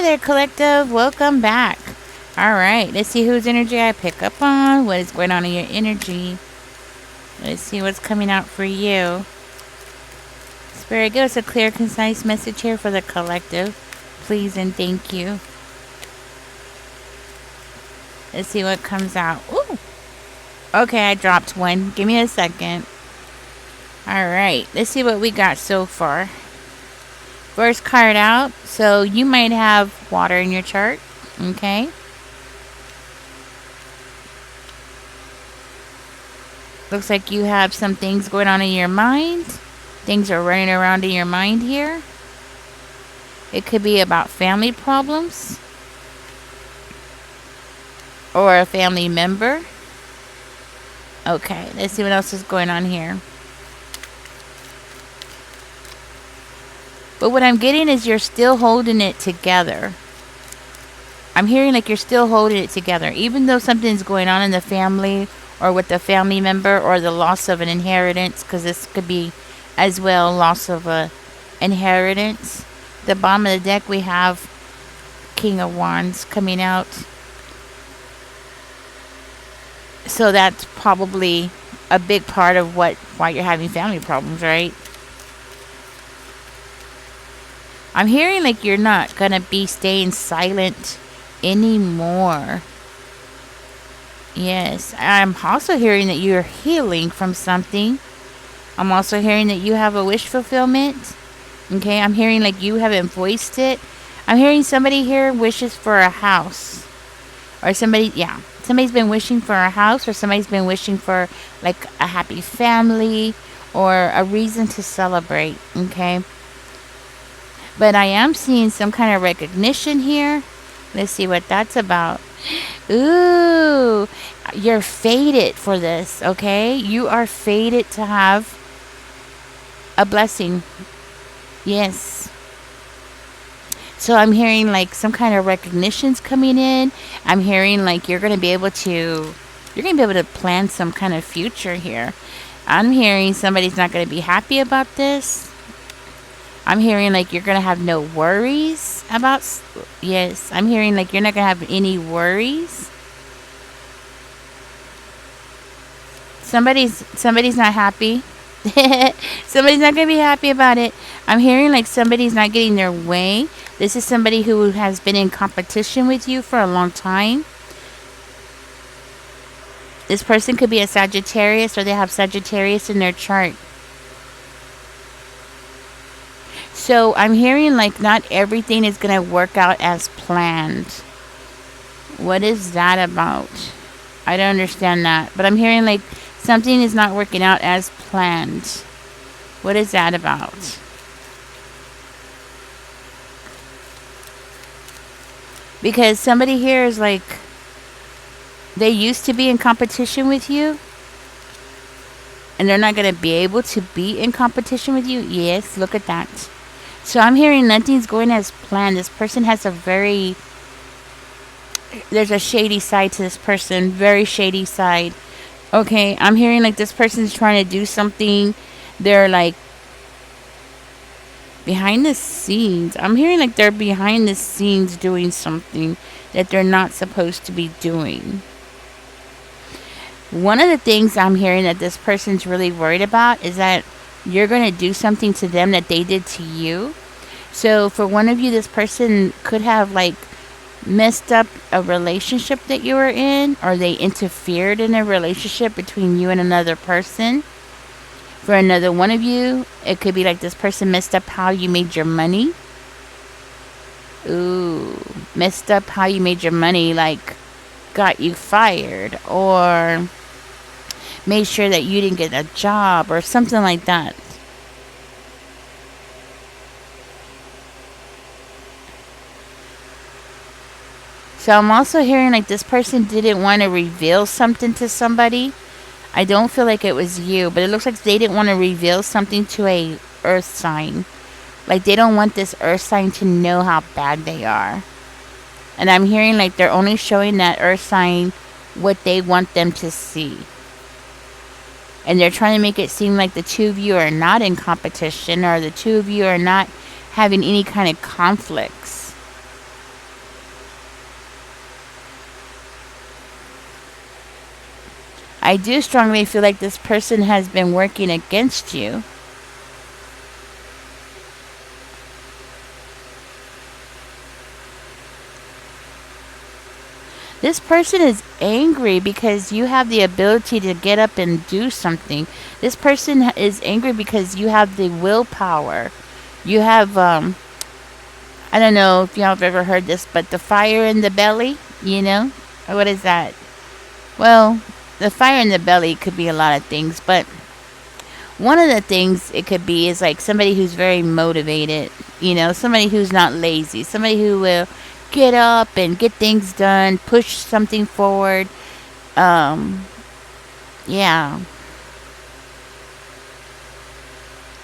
there, collective. Welcome back. All right, let's see whose energy I pick up on. What is going on in your energy? Let's see what's coming out for you. Spirit, give us a clear, concise message here for the collective. Please and thank you. Let's see what comes out. Ooh. Okay, I dropped one. Give me a second. All right, let's see what we got so far. First card out. So you might have water in your chart. Okay. Looks like you have some things going on in your mind. Things are running around in your mind here. It could be about family problems or a family member. Okay, let's see what else is going on here. But what I'm getting is you're still holding it together. I'm hearing like you're still holding it together. Even though something's going on in the family or with the family member or the loss of an inheritance, because this could be as well loss of a inheritance. The bottom of the deck we have King of Wands coming out. So that's probably a big part of why you're having family problems, right? I'm hearing like you're not gonna be staying silent anymore. Yes, I'm also hearing that you're healing from something. I'm also hearing that you have a wish fulfillment. Okay, I'm hearing like you haven't voiced it. I'm hearing somebody here wishes for a house. Or somebody's been wishing for a house, or somebody's been wishing for like a happy family or a reason to celebrate. Okay. But I am seeing some kind of recognition here. Let's see what that's about. Ooh, you're fated for this, okay? You are fated to have a blessing. Yes. So I'm hearing like some kind of recognition's coming in. I'm hearing like you're going to be able to plan some kind of future here. I'm hearing somebody's not going to be happy about this. I'm hearing like you're going to have no worries about... Yes, I'm hearing like you're not going to have any worries. Somebody's not happy. Somebody's not going to be happy about it. I'm hearing like somebody's not getting their way. This is somebody who has been in competition with you for a long time. This person could be a Sagittarius, or they have Sagittarius in their chart. So I'm hearing like not everything is going to work out as planned. What is that about? I don't understand that. But I'm hearing like something is not working out as planned. What is that about? Because somebody here is like, they used to be in competition with you. And they're not going to be able to be in competition with you. Yes, look at that. So I'm hearing nothing's going as planned. This person has there's a shady side to this person. Very shady side. Okay, I'm hearing like this person's trying to do something. They're like behind the scenes. I'm hearing like they're behind the scenes doing something that they're not supposed to be doing. One of the things I'm hearing that this person's really worried about is that you're going to do something to them that they did to you. So for one of you, this person could have like messed up a relationship that you were in, or they interfered in a relationship between you and another person. For another one of you, it could be like this person messed up how you made your money. Ooh, messed up how you made your money, like got you fired, or made sure that you didn't get a job or something like that. So I'm also hearing like this person didn't want to reveal something to somebody. I don't feel like it was you, but it looks like they didn't want to reveal something to a earth sign. Like they don't want this earth sign to know how bad they are. And I'm hearing like they're only showing that earth sign what they want them to see. And they're trying to make it seem like the two of you are not in competition, or the two of you are not having any kind of conflicts. I do strongly feel like this person has been working against you. This person is angry because you have the ability to get up and do something. This person is angry because you have the willpower. You have, I don't know if y'all have ever heard this, but the fire in the belly, you know? What is that? Well, the fire in the belly could be a lot of things, but one of the things it could be is like somebody who's very motivated, somebody who's not lazy, somebody who will get up and get things done, push something forward. Um, yeah.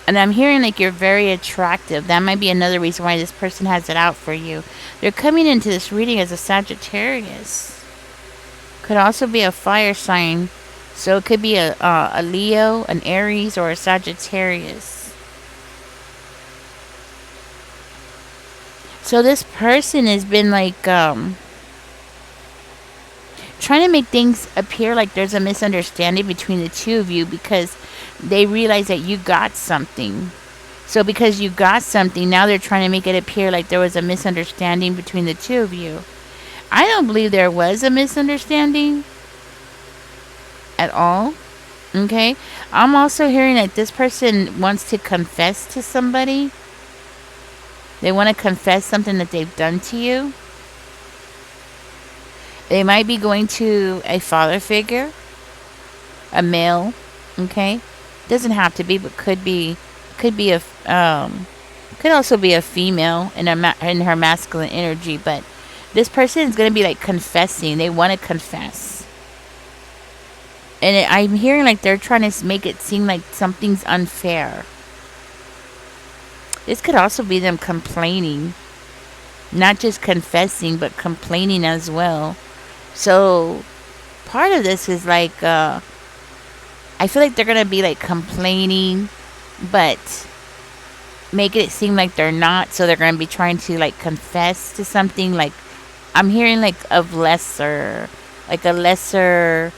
And I'm hearing like you're very attractive. That might be another reason why this person has it out for you. They're coming into this reading as a Sagittarius. Could also be a fire sign. So it could be a Leo, an Aries, or a Sagittarius. So this person has been like trying to make things appear like there's a misunderstanding between the two of you because they realize that you got something. So because you got something, now they're trying to make it appear like there was a misunderstanding between the two of you. I don't believe there was a misunderstanding at all. Okay? I'm also hearing that this person wants to confess to somebody. They want to confess something that they've done to you. They might be going to a father figure, a male, okay? Doesn't have to be, but could be a could also be a female in in her masculine energy, but this person is going to be like confessing. They want to confess. And I'm hearing like they're trying to make it seem like something's unfair. This could also be them complaining. Not just confessing, but complaining as well. So, part of this is like, I feel like they're going to be like complaining, but making it seem like they're not. So, they're going to be trying to like confess to something. Like, I'm hearing like of lesser, like a lesser.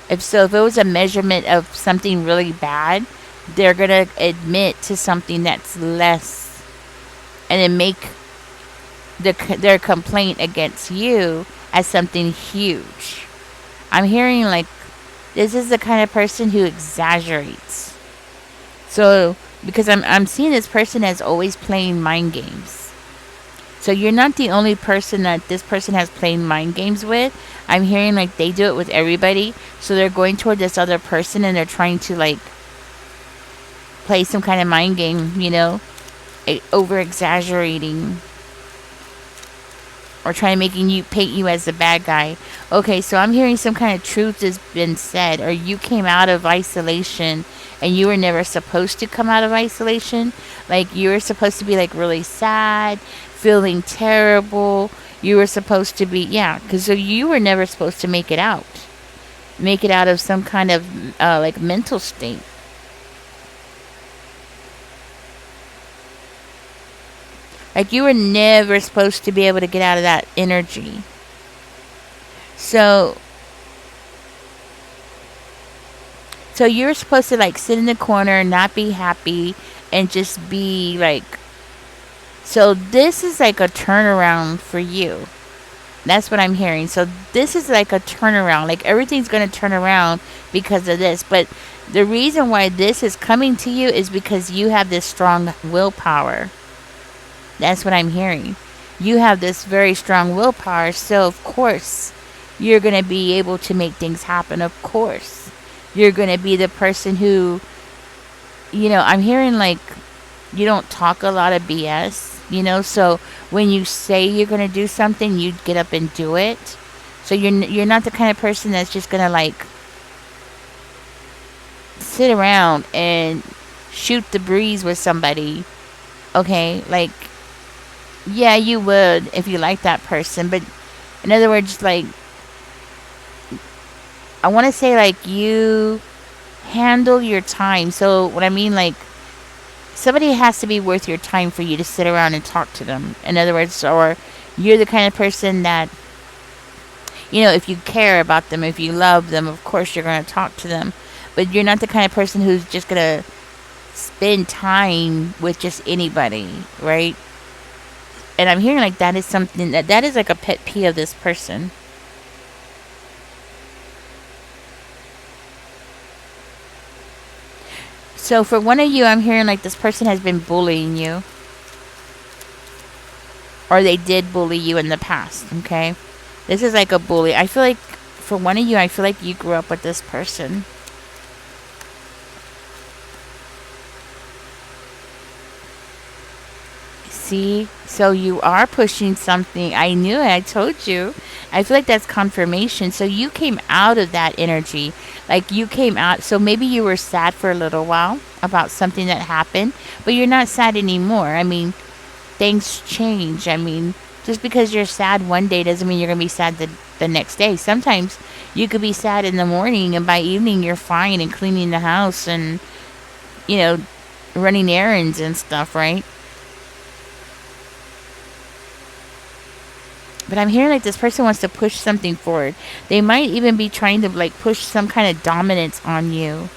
If it was a measurement of something really bad, they're going to admit to something that's less and then make their complaint against you as something huge. I'm hearing like this is the kind of person who exaggerates. So because I'm seeing this person as always playing mind games. So you're not the only person that this person has played mind games with. I'm hearing like they do it with everybody. So they're going toward this other person and they're trying to like play some kind of mind game, over exaggerating. Or trying to making you paint you as the bad guy. Okay, so I'm hearing some kind of truth has been said, or you came out of isolation and you were never supposed to come out of isolation. Like you were supposed to be like really sad, feeling terrible. You were supposed to be, because so you were never supposed to make it out of some kind of like mental state. Like you were never supposed to be able to get out of that energy. So you're supposed to like sit in the corner and not be happy and just be like. So this is like a turnaround for you. That's what I'm hearing. So this is like a turnaround. Like everything's going to turn around because of this. But the reason why this is coming to you is because you have this strong willpower. That's what I'm hearing. You have this very strong willpower, so of course you're going to be able to make things happen. Of course. You're going to be the person who, I'm hearing like you don't talk a lot of BS, so when you say you're going to do something, you get up and do it. So you're not the kind of person that's just going to like sit around and shoot the breeze with somebody. Okay, like yeah, you would if you like that person. But in other words, like, I want to say, like, you handle your time. So what I mean, like, somebody has to be worth your time for you to sit around and talk to them. In other words, or you're the kind of person that if you care about them, if you love them, of course you're going to talk to them. But you're not the kind of person who's just going to spend time with just anybody, right? And I'm hearing like that is something that is like a pet peeve of this person. So for one of you, I'm hearing like this person has been bullying you, or they did bully you in the past, okay? This is like a bully. I feel like for one of you, I feel like you grew up with this person. See? So you are pushing something. I knew it. I told you. I feel like that's confirmation. So you came out of that energy. Like you came out. So maybe you were sad for a little while about something that happened, but you're not sad anymore. I mean, things change. I mean, just because you're sad one day doesn't mean you're going to be sad the next day. Sometimes you could be sad in the morning and by evening you're fine and cleaning the house and, you know, running errands and stuff, right? But I'm hearing like this person wants to push something forward. They might even be trying to like push some kind of dominance on you.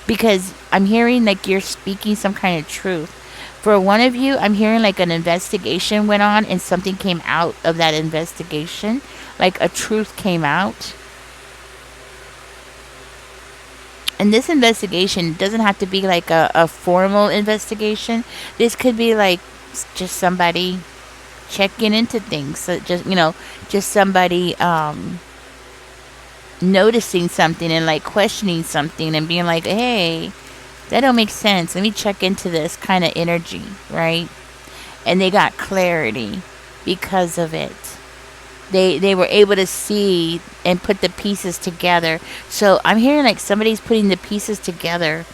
Because I'm hearing like you're speaking some kind of truth. For one of you, I'm hearing like an investigation went on and something came out of that investigation. Like a truth came out. And this investigation doesn't have to be like a formal investigation. This could be like just somebody checking into things. So just somebody noticing something and like questioning something and being like, hey, that don't make sense. Let me check into this kind of energy, right? And they got clarity because of it. They were able to see and put the pieces together. So I'm hearing like somebody's putting the pieces together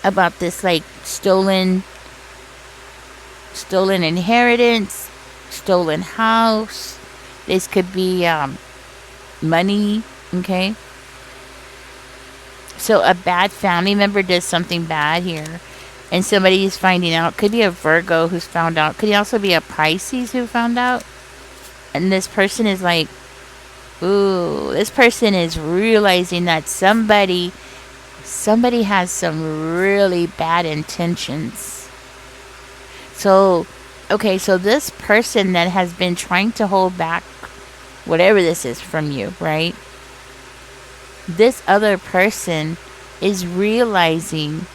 about this like stolen inheritance, stolen house. This could be money, okay? So a bad family member does something bad here, and somebody is finding out. Could be a Virgo who's found out. Could also be a Pisces who found out. And this person is like, ooh, this person is realizing that somebody has some really bad intentions. So, okay, so this person that has been trying to hold back whatever this is from you, right? This other person is realizing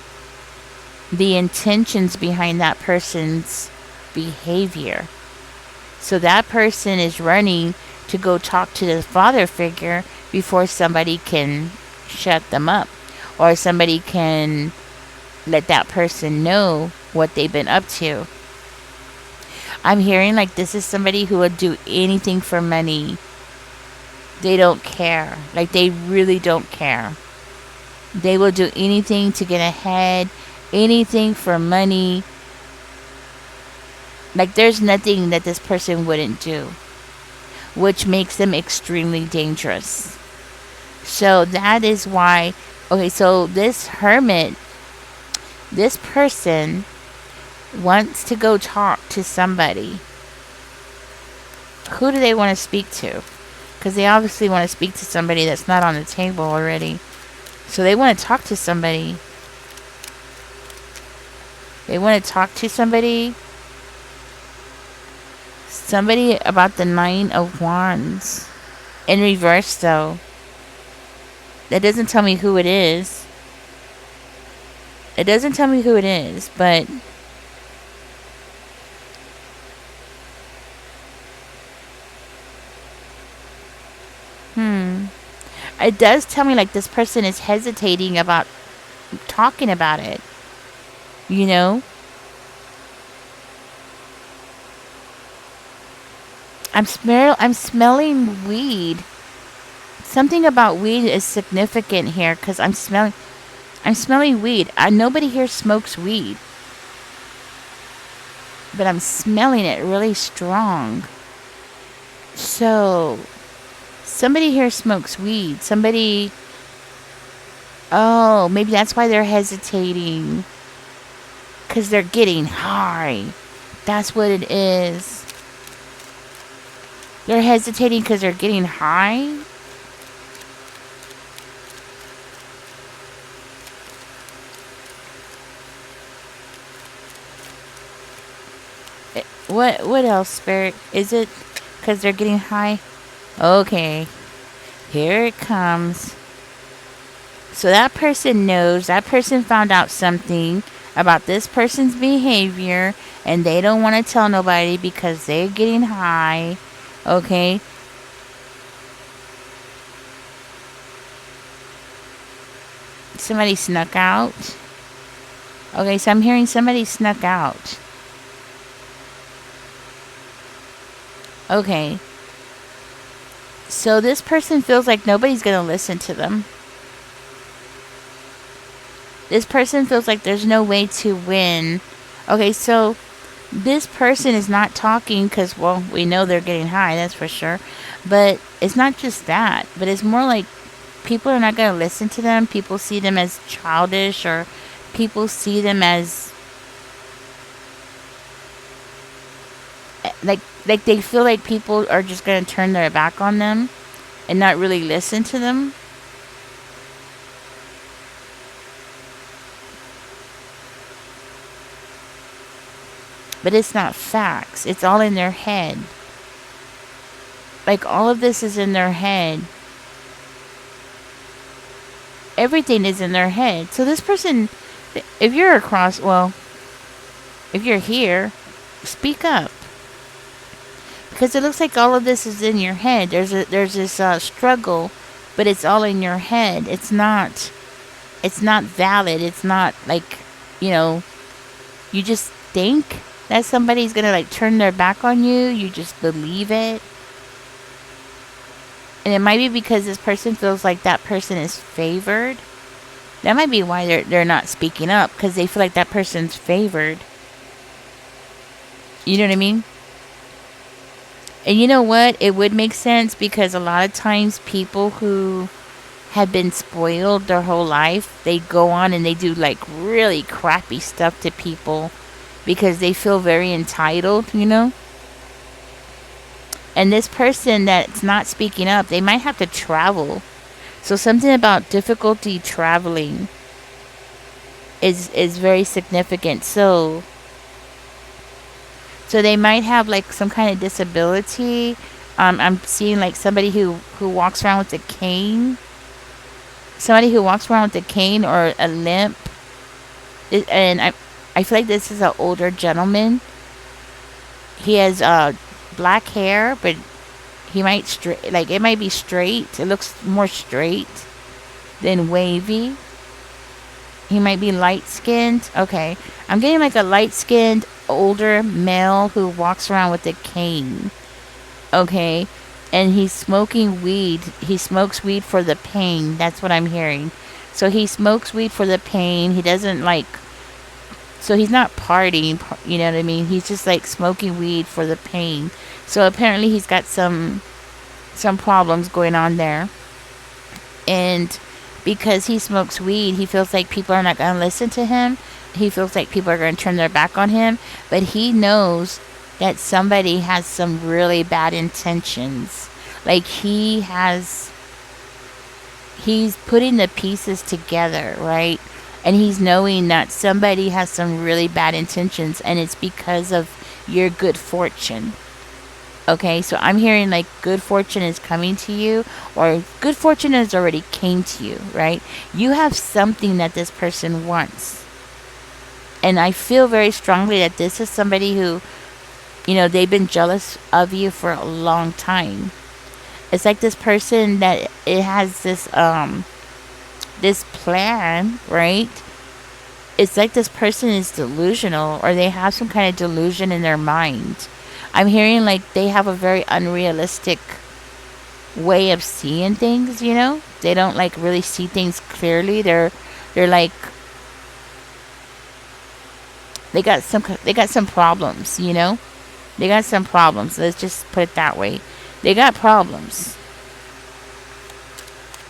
the intentions behind that person's behavior. So that person is running to go talk to the father figure before somebody can shut them up or somebody can let that person know what they've been up to. I'm hearing like this is somebody who would do anything for money. They don't care. Like they really don't care. They will do anything to get ahead, anything for money. Like there's nothing that this person wouldn't do, which makes them extremely dangerous. So that is why, okay, so this hermit, this person wants to go talk to somebody. Who do they want to speak to? Because they obviously want to speak to somebody that's not on the table already. So they want to talk to somebody. They want to talk to somebody. Somebody about the 9 of Wands. In reverse, though. That doesn't tell me who it is. It doesn't tell me who it is, but it does tell me like this person is hesitating about talking about it. You know? I'm smelling weed. Something about weed is significant here because I'm smelling weed. Nobody here smokes weed. But I'm smelling it really strong. So somebody here smokes weed. Oh, maybe that's why they're hesitating. Because they're getting high. That's what it is. They're hesitating because they're getting high. What else, Spirit? Is it because they're getting high? Okay, here it comes. So that person knows, that person found out something about this person's behavior, and they don't want to tell nobody because they're getting high. Okay? Somebody snuck out. Okay, so I'm hearing somebody snuck out. Okay. So this person feels like nobody's going to listen to them. This person feels like there's no way to win. Okay, so this person is not talking because, well, we know they're getting high, that's for sure. But it's not just that, but it's more like people are not going to listen to them. People see them as childish, or people see them as like they feel like people are just going to turn their back on them and not really listen to them. But it's not facts. It's all in their head. Like, all of this is in their head. Everything is in their head. So this person, if you're across, well, if you're here, speak up. Because it looks like all of this is in your head. There's this struggle, but it's all in your head. It's not valid. It's not like, you know, you just think that somebody's gonna like turn their back on you. You just believe it. And it might be because this person feels like that person is favored. That might be why they're not speaking up, because they feel like that person's favored. You know what I mean? And you know what? It would make sense, because a lot of times people who have been spoiled their whole life, they go on and they do like really crappy stuff to people because they feel very entitled, you know? And this person that's not speaking up, they might have to travel. So something about difficulty traveling is very significant. So they might have like some kind of disability. I'm seeing like somebody who walks around with a cane. Somebody who walks around with a cane or a limp. And I feel like this is an older gentleman. He has black hair, but he might it might be straight. It looks more straight than wavy. He might be light skinned. Okay, I'm getting like a light skinned older male who walks around with a cane. Okay, and he's smoking weed. He smokes weed for the pain. That's what I'm hearing. So he smokes weed for the pain. He doesn't like. So he's not partying, you know what I mean? He's just like smoking weed for the pain. So apparently he's got some problems going on there. And because he smokes weed, he feels like people are not going to listen to him. He feels like people are going to turn their back on him. But he knows that somebody has some really bad intentions. Like he's putting the pieces together, right? And he's knowing that somebody has some really bad intentions, and it's because of your good fortune. Okay, so I'm hearing like good fortune is coming to you, or good fortune has already came to you, right? You have something that this person wants. And I feel very strongly that this is somebody who, you know, they've been jealous of you for a long time. It's like this person that it has this plan, right? It's like this person is delusional, or they have some kind of delusion in their mind. I'm hearing like they have a very unrealistic way of seeing things, you know? They don't like really see things clearly. They're like they got some problems, you know? They got some problems. Let's just put it that way. They got problems.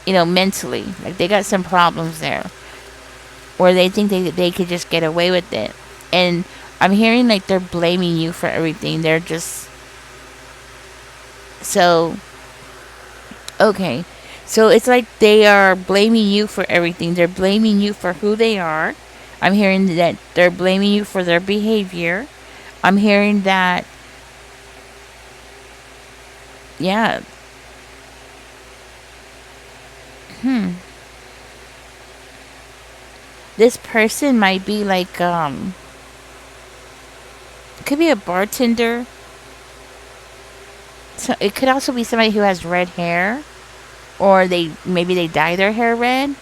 You know, mentally. Like they got some problems there. Or they think they could just get away with it. And I'm hearing like they're blaming you for everything. They're just So, okay. So it's like they are blaming you for everything. They're blaming you for who they are. I'm hearing that they're blaming you for their behavior. I'm hearing that, yeah. Hmm. This person might be like, could be a bartender. So it could also be somebody who has red hair, or maybe they dye their hair red.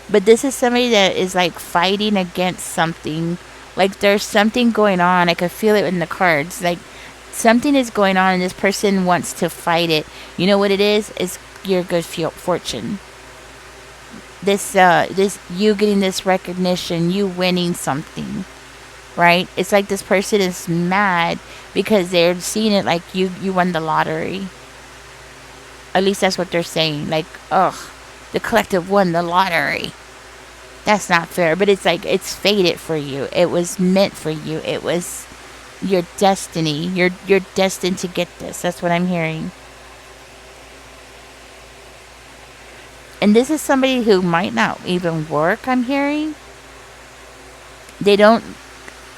But this is somebody that is like fighting against something. Like there's something going on. I could feel it in the cards. Like something is going on, and this person wants to fight it. You know what it is? It's your good fortune. This you getting this recognition, you winning something, right? It's like this person is mad because they're seeing it like you won the lottery. At least that's what they're saying. Like, ugh, the collective won the lottery. That's not fair. But it's like it's fated for you. It was meant for you. It was your destiny. You're destined to get this. That's what I'm hearing. And this is somebody who might not even work, I'm hearing. They don't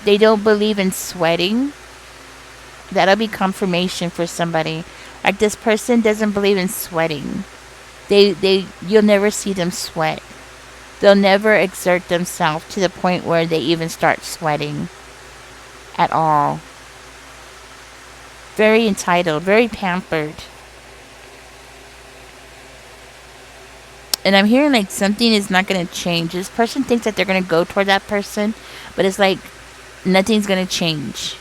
they don't believe in sweating. That'll be confirmation for somebody. Like this person doesn't believe in sweating. They you'll never see them sweat. They'll never exert themselves to the point where they even start sweating at all. Very entitled, very pampered. And I'm hearing like something is not going to change. This person thinks that they're going to go toward that person, but it's like nothing's going to change.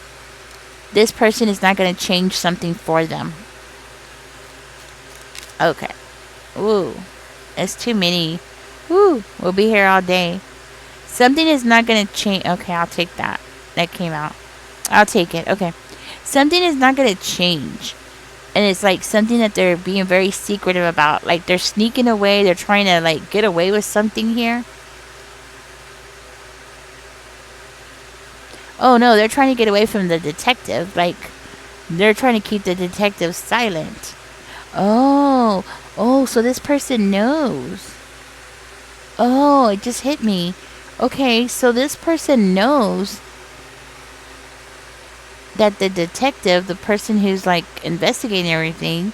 This person is not going to change something for them. Okay. Ooh. It's too many. Ooh. We'll be here all day. Something is not going to change. Okay, I'll take that. That came out. I'll take it. Okay. Something is not going to change. And it's like something that they're being very secretive about. Like they're sneaking away. They're trying to like get away with something here. Oh no, they're trying to get away from the detective. Like they're trying to keep the detective silent. Oh, oh, so this person knows. Oh, it just hit me. Okay, so this person knows that the detective, the person who's like investigating everything,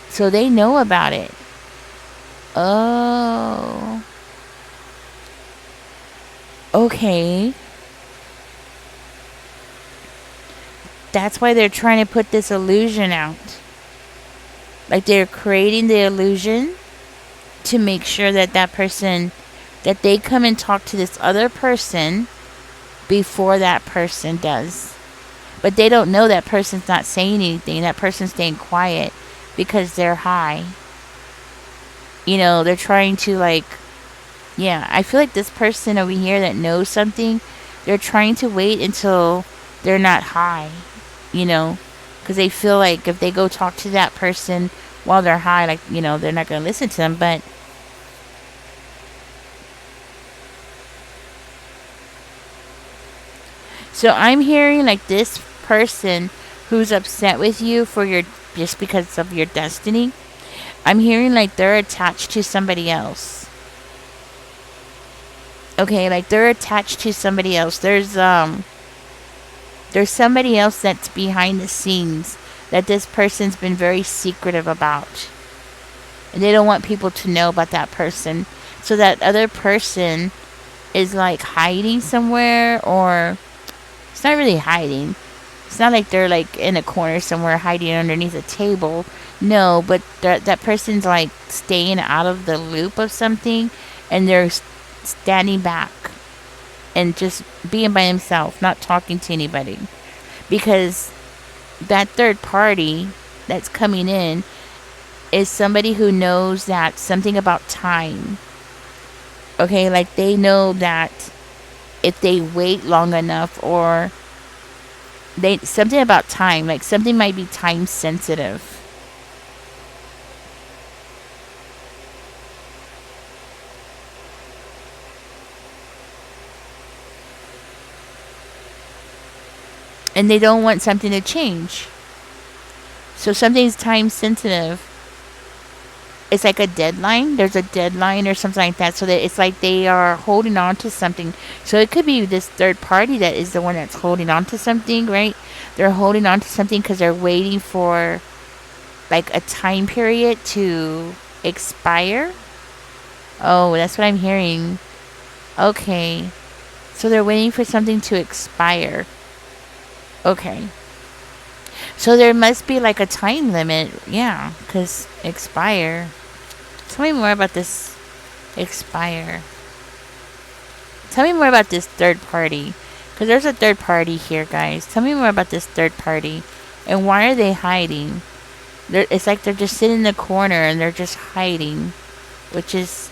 so they know about it. Oh. Okay. That's why they're trying to put this illusion out. Like they're creating the illusion to make sure that that person, that they come and talk to this other person before that person does. But they don't know that person's not saying anything. That person's staying quiet because they're high. You know, they're trying to like, yeah, I feel like this person over here that knows something, they're trying to wait until they're not high, you know, because they feel like if they go talk to that person while they're high, like, you know, they're not going to listen to them. But so I'm hearing like this person who's upset with you for your, just because of your destiny. I'm hearing like they're attached to somebody else. Okay, like they're attached to somebody else. There's somebody else that's behind the scenes that this person's been very secretive about. And they don't want people to know about that person. So that other person is like hiding somewhere, or it's not really hiding. It's not like they're like in a corner somewhere hiding underneath a table. No, but that person's like staying out of the loop of something, and they're standing back and just being by himself, not talking to anybody. Because that third party that's coming in is somebody who knows that something about time. Okay, like they know that if they wait long enough, or they, something about time, like something might be time sensitive. and they don't want something to change. So something's time sensitive. It's like a deadline. There's a deadline or something like that. So that it's like they are holding on to something. So it could be this third party that is the one that's holding on to something, right? They're holding on to something because they're waiting for like a time period to expire. Oh, that's what I'm hearing. Okay. So they're waiting for something to expire. Okay. So there must be like a time limit. Yeah, because expire. Tell me more about this expire. Tell me more about this third party. Because there's a third party here, guys. Tell me more about this third party. And why are they hiding? It's like they're just sitting in the corner and they're just hiding. Which is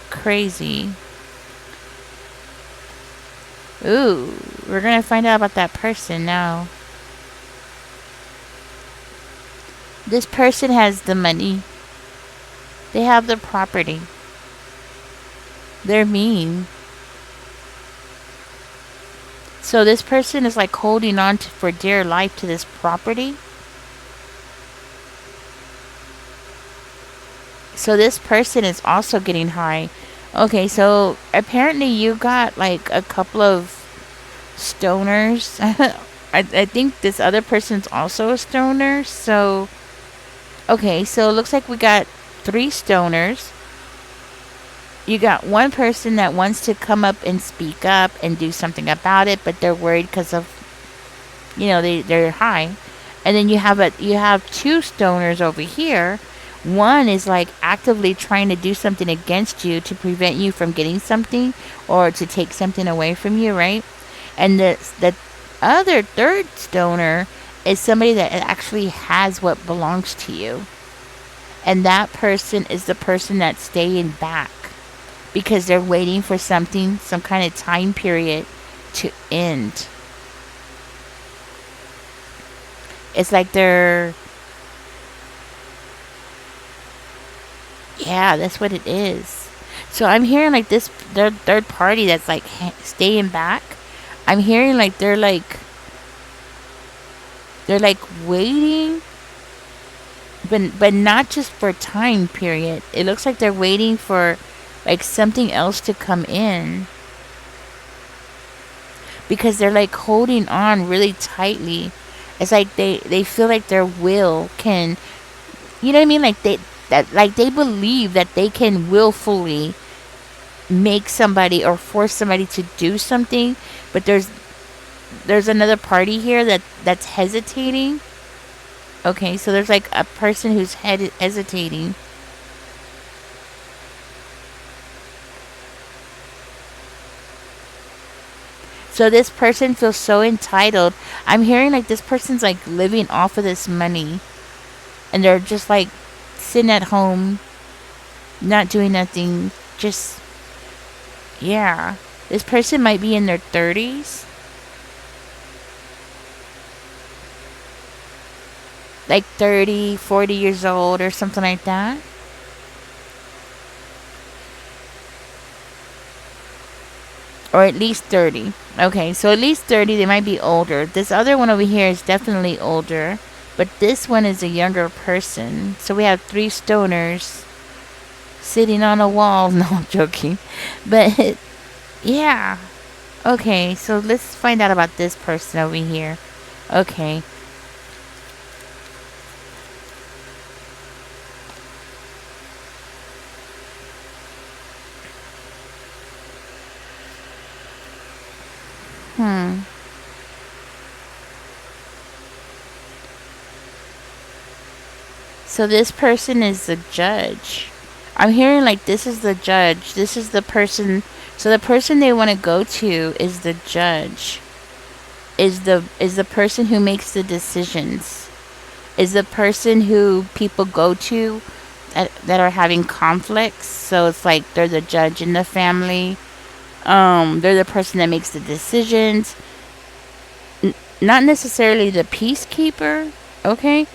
crazy. Ooh, we're going to find out about that person now. This person has the money. They have the property. They're mean. So this person is like holding on to, for dear life to this property. So this person is also getting high. Okay, so apparently you got like a couple of stoners. I think this other person's also a stoner. So, okay, so it looks like we got 3 stoners. You got one person that wants to come up and speak up and do something about it, but they're worried because of, they're high. And then you have 2 stoners over here. One is like actively trying to do something against you to prevent you from getting something or to take something away from you, right? And the other third stoner is somebody that actually has what belongs to you. And that person is the person that's staying back because they're waiting for something, some kind of time period to end. It's like yeah, that's what it is. So I'm hearing like this third party that's like staying back. I'm hearing like they're like waiting, but not just for time period. It looks like they're waiting for like something else to come in because they're like holding on really tightly. It's like they feel like their will can, you know what I mean? Like they believe that they can willfully make somebody or force somebody to do something, but there's another party here that's hesitating. Okay, so there's like a person who's hesitating. So this person feels so entitled. I'm hearing like this person's like living off of this money. And they're just like sitting at home, not doing nothing. Just, yeah. This person might be in their 30s. Like 30, 40 years old or something like that. Or at least 30. Okay, so at least 30, they might be older. This other one over here is definitely older. But this one is a younger person. So we have 3 stoners sitting on a wall. No, I'm joking. But, yeah. Okay, so let's find out about this person over here. Okay. So this person is the judge. I'm hearing like this is the judge. This is the person. So the person they want to go to is the judge. Is the person who makes the decisions. Is the person who people go to that are having conflicts. So it's like they're the judge in the family. They're the person that makes the decisions. Not necessarily the peacekeeper. Okay.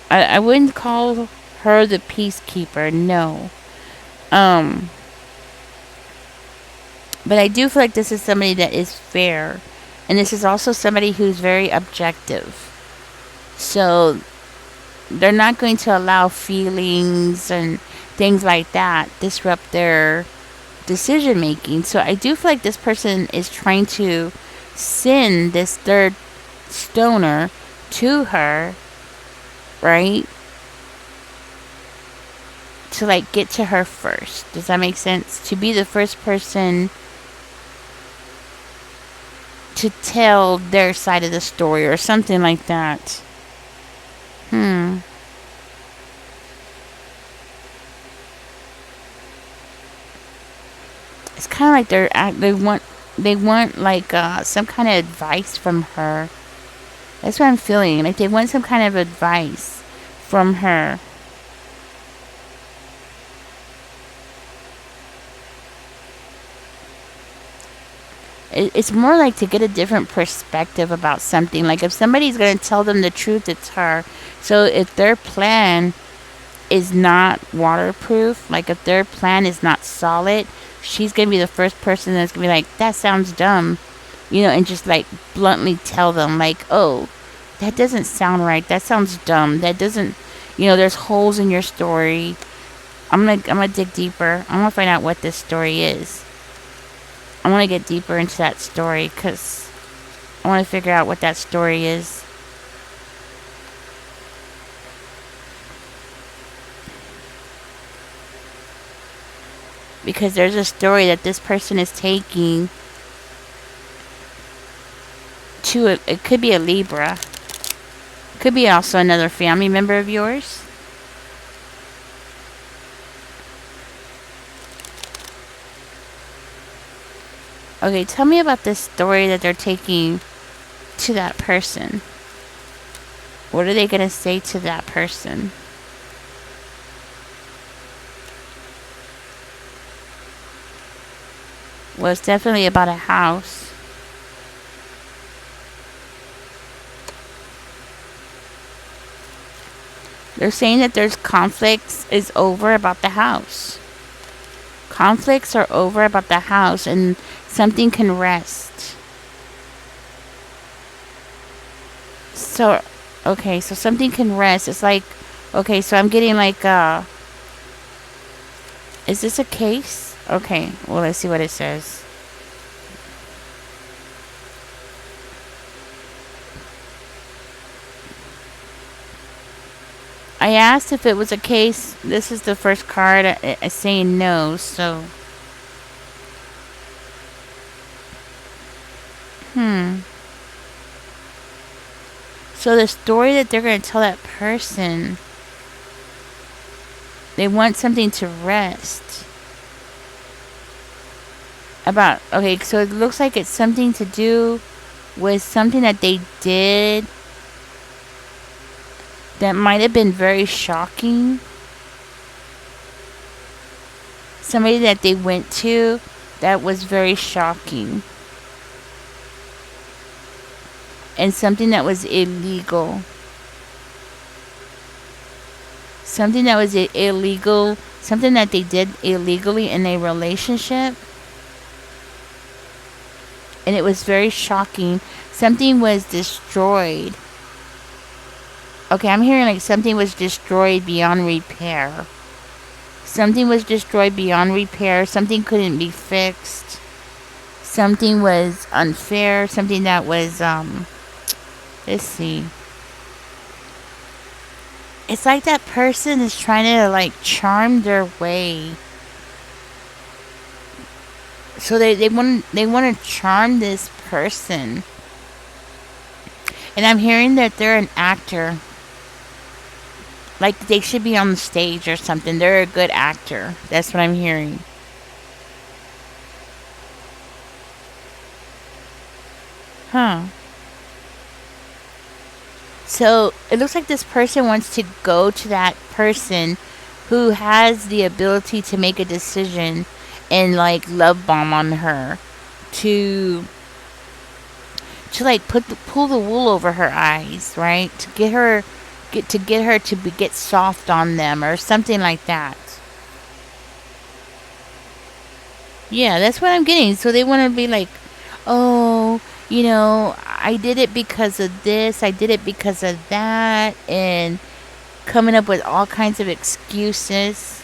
I wouldn't call her the peacekeeper, no. But I do feel like this is somebody that is fair. And this is also somebody who's very objective. So they're not going to allow feelings and things like that disrupt their decision making. So I do feel like this person is trying to send this third stoner to her, right? To like get to her first. Does that make sense? To be the first person to tell their side of the story or something like that. It's kind of like they want like some kind of advice from her. That's what I'm feeling. Like they want some kind of advice from her. It's more like to get a different perspective about something. Like if somebody's going to tell them the truth, it's her. So if their plan is not waterproof, like if their plan is not solid, she's going to be the first person that's going to be like, that sounds dumb. And just like bluntly tell them, like, oh, that doesn't sound right. That sounds dumb. That doesn't, there's holes in your story. I'm gonna dig deeper. I want to find out what this story is. I want to get deeper into that story because I want to figure out what that story is. Because there's a story that this person is taking to it could be a Libra. Could be also another family member of yours. Okay, tell me about this story that they're taking to that person. What are they going to say to that person? Well, it's definitely about a house. They're saying that there's conflicts is over about the house. Conflicts are over about the house and something can rest. So, okay, so something can rest. It's like, okay, so I'm getting like, is this a case? Okay, well, let's see what it says. I asked if it was a case. This is the first card saying no, so. So the story that they're going to tell that person, they want something to rest. About, okay, so it looks like it's something to do with something that they did that might have been very shocking. Somebody that they went to that was very shocking. And something that was illegal. Something that was illegal. Something that they did illegally in a relationship. And it was very shocking. Something was destroyed. Okay, I'm hearing like something was destroyed beyond repair. Something was destroyed beyond repair. Something couldn't be fixed. Something was unfair. Something that was, let's see. It's like that person is trying to like charm their way. So they want to charm this person. And I'm hearing that they're an actor. Like they should be on the stage or something. They're a good actor. That's what I'm hearing. Huh. So it looks like this person wants to go to that person who has the ability to make a decision and like love bomb on her to like pull the wool over her eyes, right? To get her to get soft on them or something like that. Yeah, that's what I'm getting. So they want to be like, oh, I did it because of this, I did it because of that, and coming up with all kinds of excuses.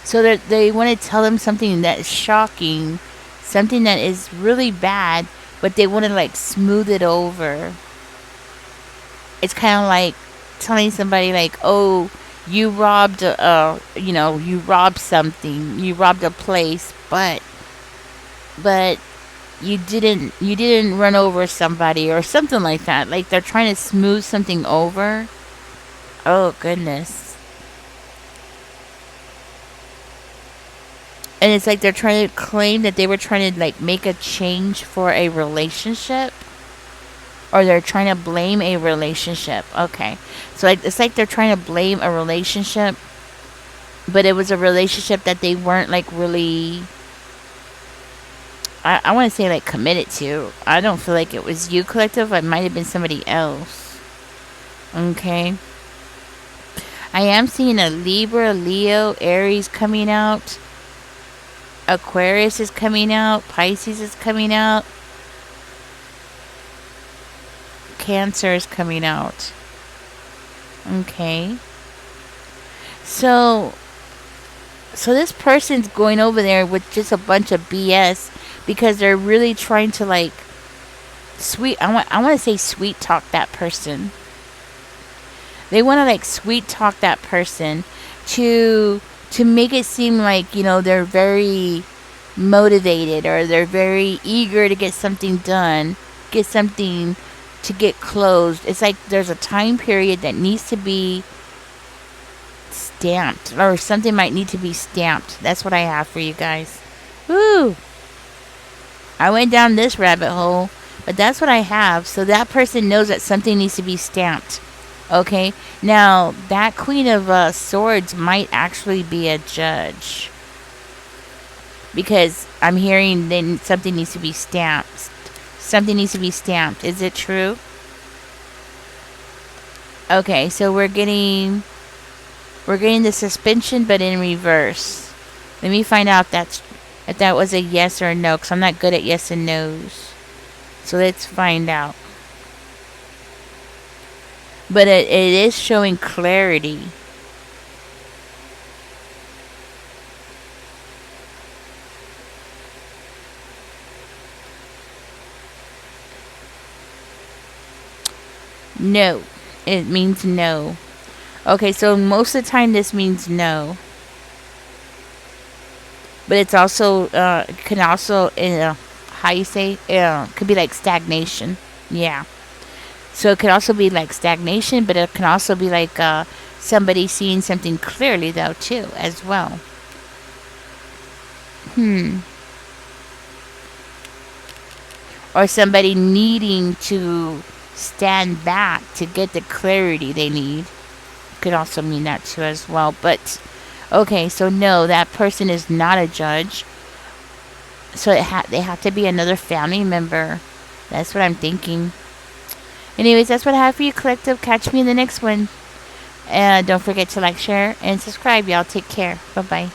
So that they want to tell them something that's shocking, something that is really bad, but they want to like smooth it over. It's kind of like telling somebody like, "Oh, you robbed you robbed something, you robbed a place, but you didn't run over somebody or something like that." Like they're trying to smooth something over. Oh goodness. And it's like they're trying to claim that they were trying to like make a change for a relationship, or they're trying to blame a relationship. Okay. So like it's like they're trying to blame a relationship, but it was a relationship that they weren't like really, I want to say like committed to. I don't feel like it was you, collective. It might have been somebody else. Okay. I am seeing a Libra, Leo, Aries coming out. Aquarius is coming out. Pisces is coming out. Cancer is coming out. Okay. So this person's going over there with just a bunch of BS because they're really trying to like I want to say sweet talk that person. They want to like sweet talk that person to make it seem like, they're very motivated, or they're very eager to get something done, get something to get closed. It's like there's a time period that needs to be stamped, or something might need to be stamped. That's what I have for you guys. Woo! I went down this rabbit hole, but that's what I have. So that person knows that something needs to be stamped. Okay? Now, that Queen of Swords might actually be a judge. Because I'm hearing then something needs to be stamped. Something needs to be stamped. Is it true? Okay, so we're getting the suspension, but in reverse. Let me find out if that was a yes or a no, because I'm not good at yes and no's. So let's find out. But it is showing clarity. No. It means no. Okay, so most of the time this means no. But it's also, can also, how you say, could be like stagnation. Yeah. So it could also be like stagnation, but it can also be like somebody seeing something clearly, though, too, as well. Or somebody needing to stand back to get the clarity they need. Could also mean that, too, as well. But, okay, so no, that person is not a judge. So they have to be another family member. That's what I'm thinking. Anyways, that's what I have for you, collective. Catch me in the next one. Don't forget to like, share, and subscribe. Y'all take care. Bye-bye.